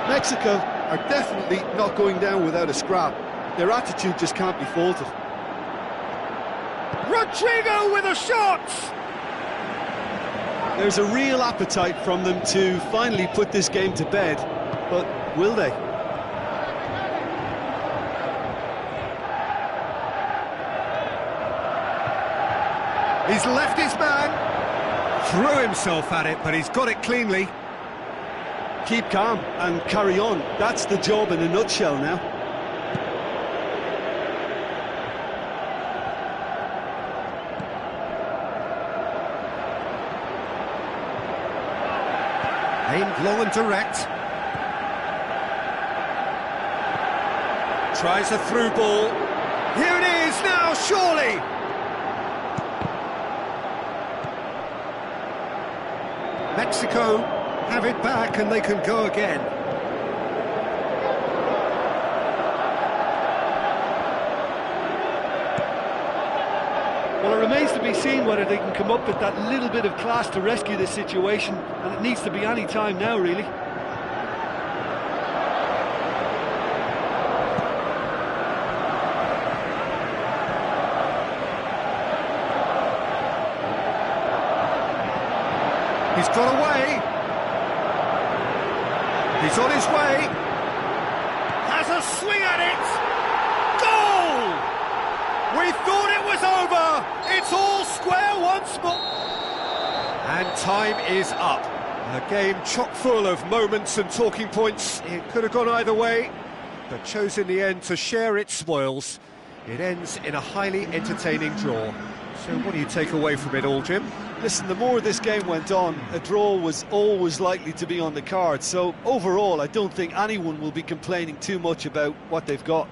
Mexico are definitely not going down without a scrap. Their attitude just can't be faulted. Rodrigo with a shot! There's a real appetite from them to finally put this game to bed, but will they? He's left his man, threw himself at it, but he's got it cleanly. Keep calm and carry on. That's the job in a nutshell now. Aimed low and direct. Tries a through ball. Here it is now, surely! Mexico have it back and they can go again. Well, it remains to be seen whether they can come up with that little bit of class to rescue this situation, and it needs to be any time now, really. He's got away. He's on his way. Has a swing at it. Goal! We thought it was over. It's all square once more. And time is up. A game chock full of moments and talking points. It could have gone either way, but chose in the end to share its spoils. It ends in a highly entertaining draw. So what do you take away from it all, Jim? Listen, the more this game went on, a draw was always likely to be on the card. So overall, I don't think anyone will be complaining too much about what they've got.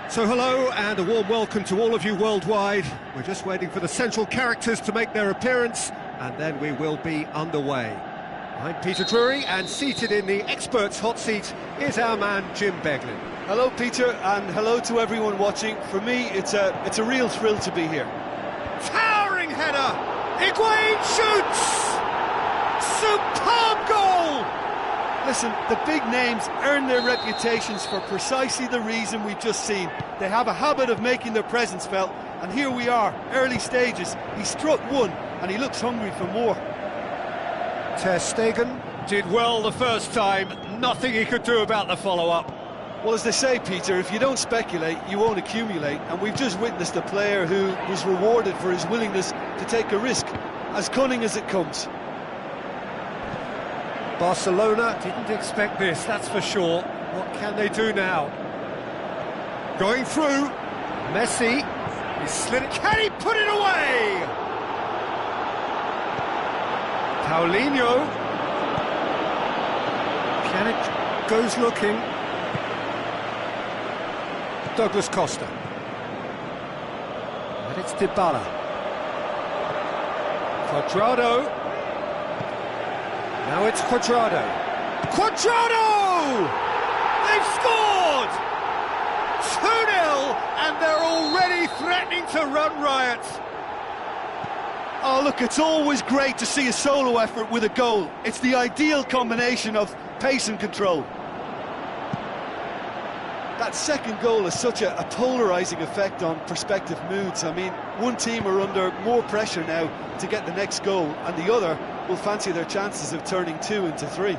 So hello and a warm welcome to all of you worldwide. We're just waiting for the central characters to make their appearance and then we will be underway. I'm Peter Drury and seated in the experts hot seat is our man Jim Beglin. Hello Peter, and hello to everyone watching. For me, it's a real thrill to be here. Towering header! Higuain shoots! Superb goal! Listen, the big names earn their reputations for precisely the reason we've just seen. They have a habit of making their presence felt, And here we are, early stages. He struck one, and he looks hungry for more. Ter Stegen did well the first time, nothing he could do about the follow-up. Well, as they say, Peter, if you don't speculate, you won't accumulate. And we've just witnessed a player who was rewarded for his willingness to take a risk, as cunning as it comes. Barcelona didn't expect this, that's for sure. What can they do now? Going through, Messi, he slid it, can he put it away? Paulinho, Pjanic goes looking. Douglas Costa. And it's Dybala. Cuadrado. Now it's Cuadrado. Cuadrado! They've scored! 2-0, and they're already threatening to run riot. Oh, look, it's always great to see a solo effort with a goal. It's the ideal combination of pace and control. That second goal has such a polarising effect on prospective moods. I mean, one team are under more pressure now to get the next goal, and the other will fancy their chances of turning 2 into 3.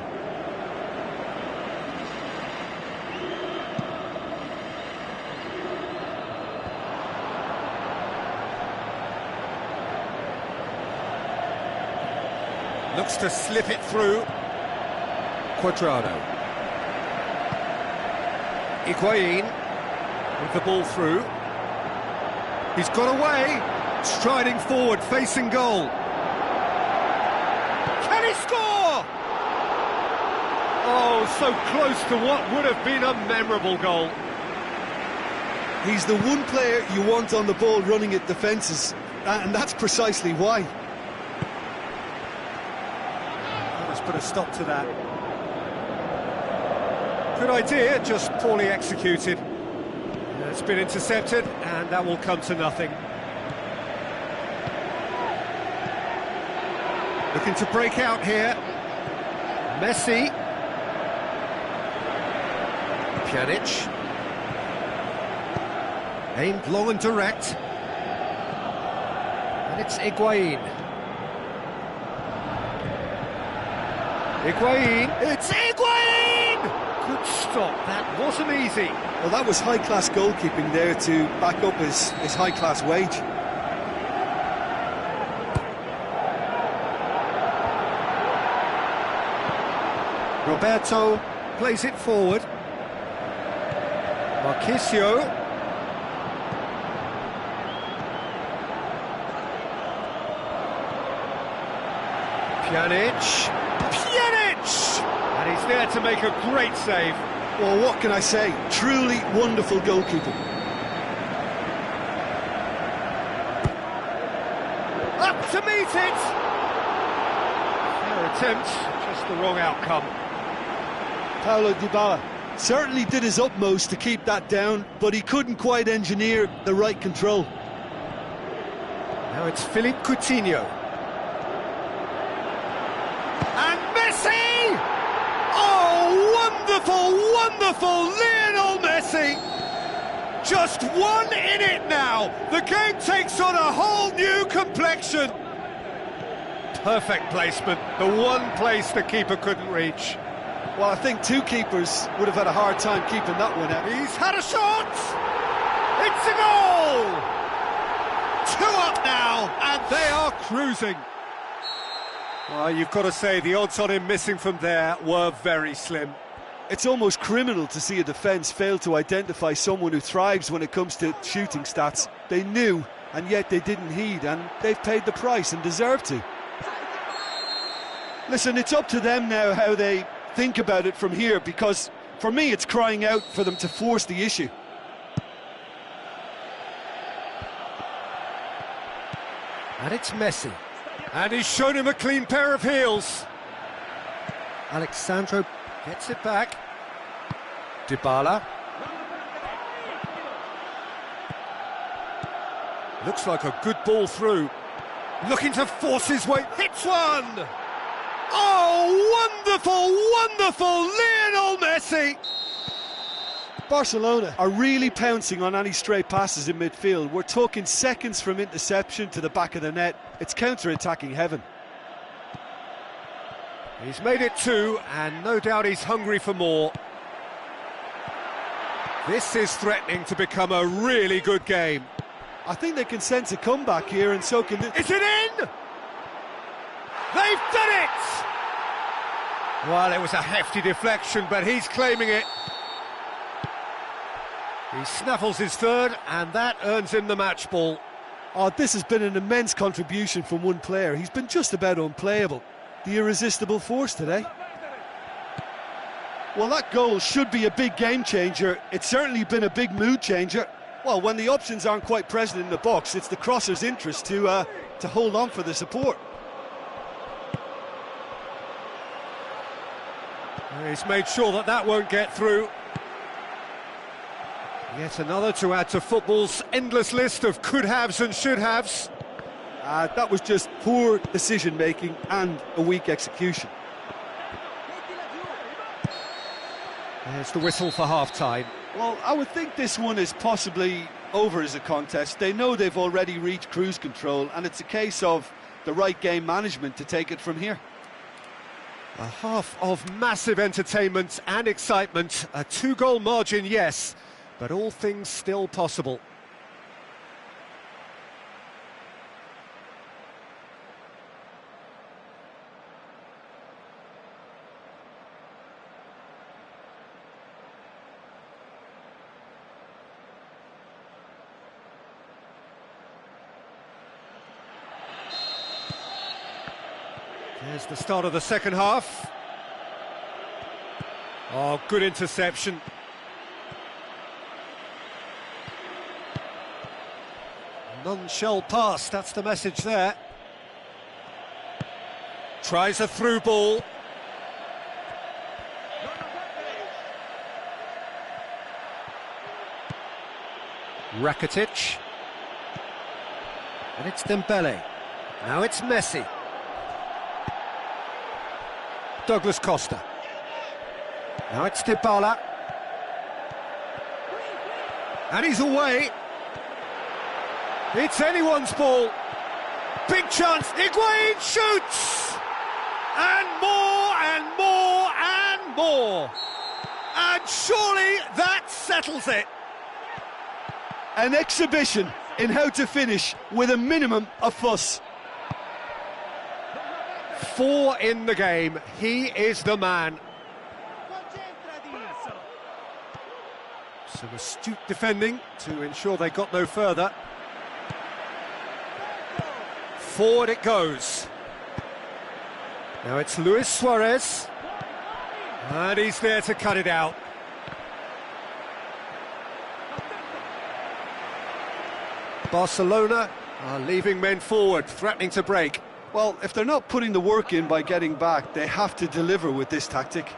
Looks to slip it through. Cuadrado. Higuain with the ball through. He's got away, striding forward, facing goal. Can he score? Oh, so close to what would have been a memorable goal. He's the one player you want on the ball running at defences, and that's precisely why. Let's put a stop to that. Good idea, just poorly executed. It's been intercepted, and that will come to nothing. Looking to break out here. Messi. Pjanic. Aimed long and direct. And it's Higuain. Higuain. It's Higuain! Good stop, that wasn't easy. Well, that was high-class goalkeeping there to back up his high-class wage. Roberto plays it forward. Marquisio. Pjanic. And he's there to make a great save. Well, what can I say? Truly wonderful goalkeeping. Up to meet it! Fair attempt, just the wrong outcome. Paulo Dybala certainly did his utmost to keep that down, but he couldn't quite engineer the right control. Now it's Philippe Coutinho. And Messi! Oh, wonderful, wonderful Lionel Messi! Just one in it now. The game takes on a whole new complexion. Perfect placement, the one place the keeper couldn't reach. Well, I think two keepers would have had a hard time keeping that one out. He's had a shot! It's a goal! 2 up now, and they are cruising. Well, you've got to say, the odds on him missing from there were very slim. It's almost criminal to see a defence fail to identify someone who thrives when it comes to shooting stats. They knew, and yet they didn't heed, and they've paid the price and deserve to. Listen, it's up to them now how they think about it from here, because for me it's crying out for them to force the issue. And it's Messi. And he's shown him a clean pair of heels. Alexandro gets it back. Dybala. Looks like a good ball through. Looking to force his way. Hits one! Oh, wonderful, wonderful Lionel Messi! Barcelona are really pouncing on any stray passes in midfield. We're talking seconds from interception to the back of the net. It's counter-attacking heaven. He's made it 2, and no doubt he's hungry for more. This is threatening to become a really good game. I think they can sense a comeback here, and so can... Is it in? They've done it! Well, it was a hefty deflection, but he's claiming it. He snaffles his third, and that earns him the match ball. Oh, this has been an immense contribution from one player. He's been just about unplayable. The irresistible force today. Well, that goal should be a big game changer. It's certainly been a big mood changer. Well, when the options aren't quite present in the box, it's the crosser's interest to hold on for the support. He's made sure that that won't get through. Yet another to add to football's endless list of could-haves and should-haves. That was just poor decision-making and a weak execution. There's the whistle for half-time. Well, I would think this one is possibly over as a contest. They know they've already reached cruise control, and it's a case of the right game management to take it from here. A half of massive entertainment and excitement. A 2-goal margin, yes, but all things still possible. There's the start of the second half. Oh, good interception. None shall pass, that's the message there. Tries a through ball. Rakitic. And it's Dembele. Now it's Messi. Douglas Costa. Now it's Dybala. And he's away. It's anyone's ball. Big chance. Higuain shoots! And more and more and more. And surely that settles it. An exhibition in how to finish with a minimum of fuss. 4 in the game. He is the man. Some astute defending to ensure they got no further. Forward it goes. Now it's Luis Suarez. And he's there to cut it out. Barcelona are leaving men forward, threatening to break. Well, if they're not putting the work in by getting back, they have to deliver with this tactic.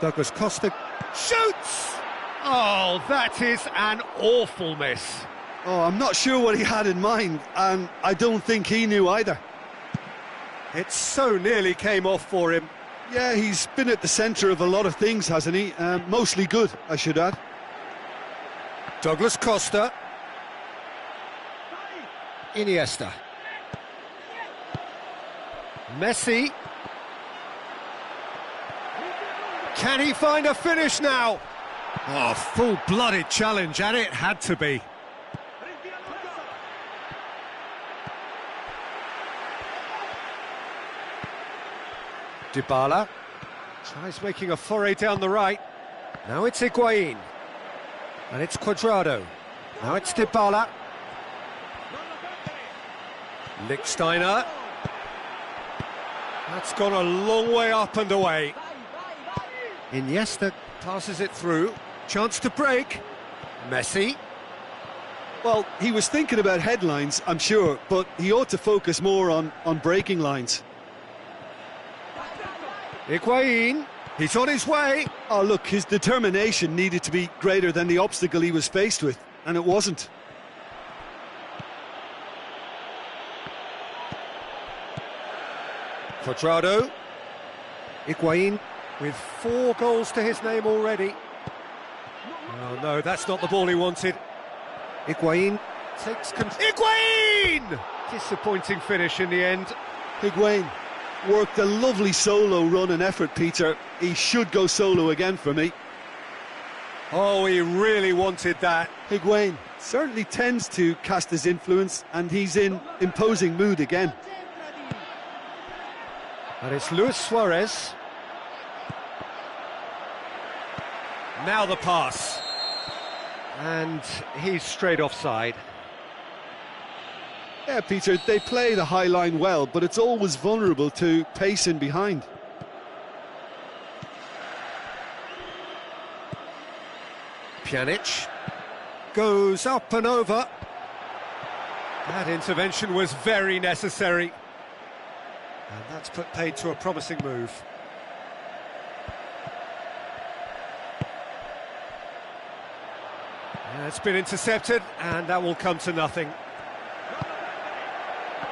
Douglas Costa shoots! Oh, that is an awful miss. Oh, I'm not sure what he had in mind, and I don't think he knew either. It so nearly came off for him. Yeah, he's been at the centre of a lot of things, hasn't he? Mostly good, I should add. Douglas Costa. Iniesta. Messi. Can he find a finish now? Oh, full-blooded challenge, and it had to be. Dybala tries making a foray down the right. Now it's Higuain. And it's Cuadrado. Now it's Dybala. Lichtsteiner. That's gone a long way up and away. Iniesta passes it through. Chance to break. Messi. Well, he was thinking about headlines, I'm sure, but he ought to focus more on breaking lines. Higuain. He's on his way. Oh, look, his determination needed to be greater than the obstacle he was faced with, and it wasn't. Cuadrado. Higuain with 4 goals to his name already. Oh no, that's not the ball he wanted. Higuain takes control. Higuain! Disappointing finish in the end. Higuain worked a lovely solo run and effort, Peter. He should go solo again for me. Oh, he really wanted that. Higuain certainly tends to cast his influence, and he's in imposing mood again. And it's Luis Suarez. Now the pass. And he's straight offside. Yeah, Peter, they play the high line well, but it's always vulnerable to pace in behind. Pjanic goes up and over. That intervention was very necessary. And that's put paid to a promising move. Yeah, it's been intercepted, and that will come to nothing.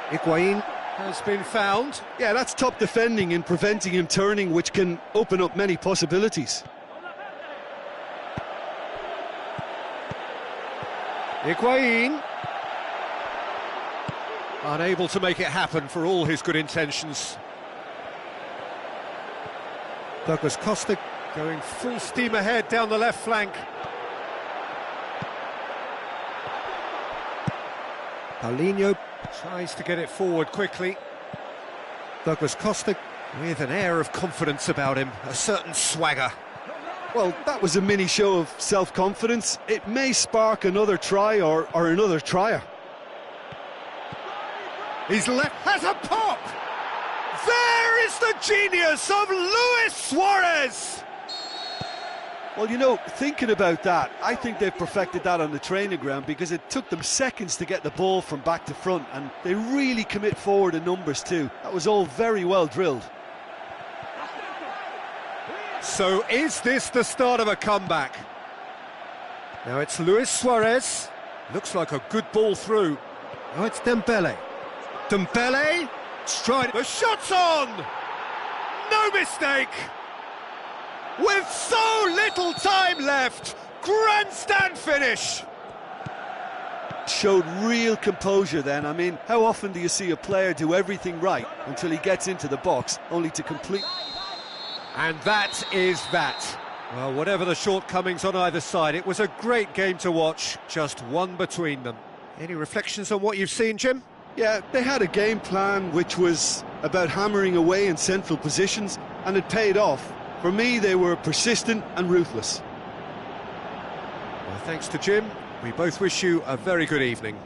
Higuain has been found. Yeah, that's top defending and preventing him turning, which can open up many possibilities. Higuain unable to make it happen for all his good intentions. Douglas Costa going full steam ahead down the left flank. Paulinho tries to get it forward quickly. Douglas Costa with an air of confidence about him, a certain swagger. Well, that was a mini show of self-confidence. It may spark another try or another trier. He's left, has a pop! There is the genius of Luis Suarez! Well, you know, thinking about that, I think they've perfected that on the training ground, because it took them seconds to get the ball from back to front, and they really commit forward in numbers too. That was all very well drilled. So is this the start of a comeback? Now it's Luis Suarez. Looks like a good ball through. Oh, it's Dembele. Dembele, stride. The shot's on! No mistake! With so little time left, grandstand finish! Showed real composure then. I mean, how often do you see a player do everything right until he gets into the box, only to complete... And that is that. Well, whatever the shortcomings on either side, it was a great game to watch, just one between them. Any reflections on what you've seen, Jim? Yeah, they had a game plan which was about hammering away in central positions, and it paid off. For me, they were persistent and ruthless. Well, thanks to Jim. We both wish you a very good evening.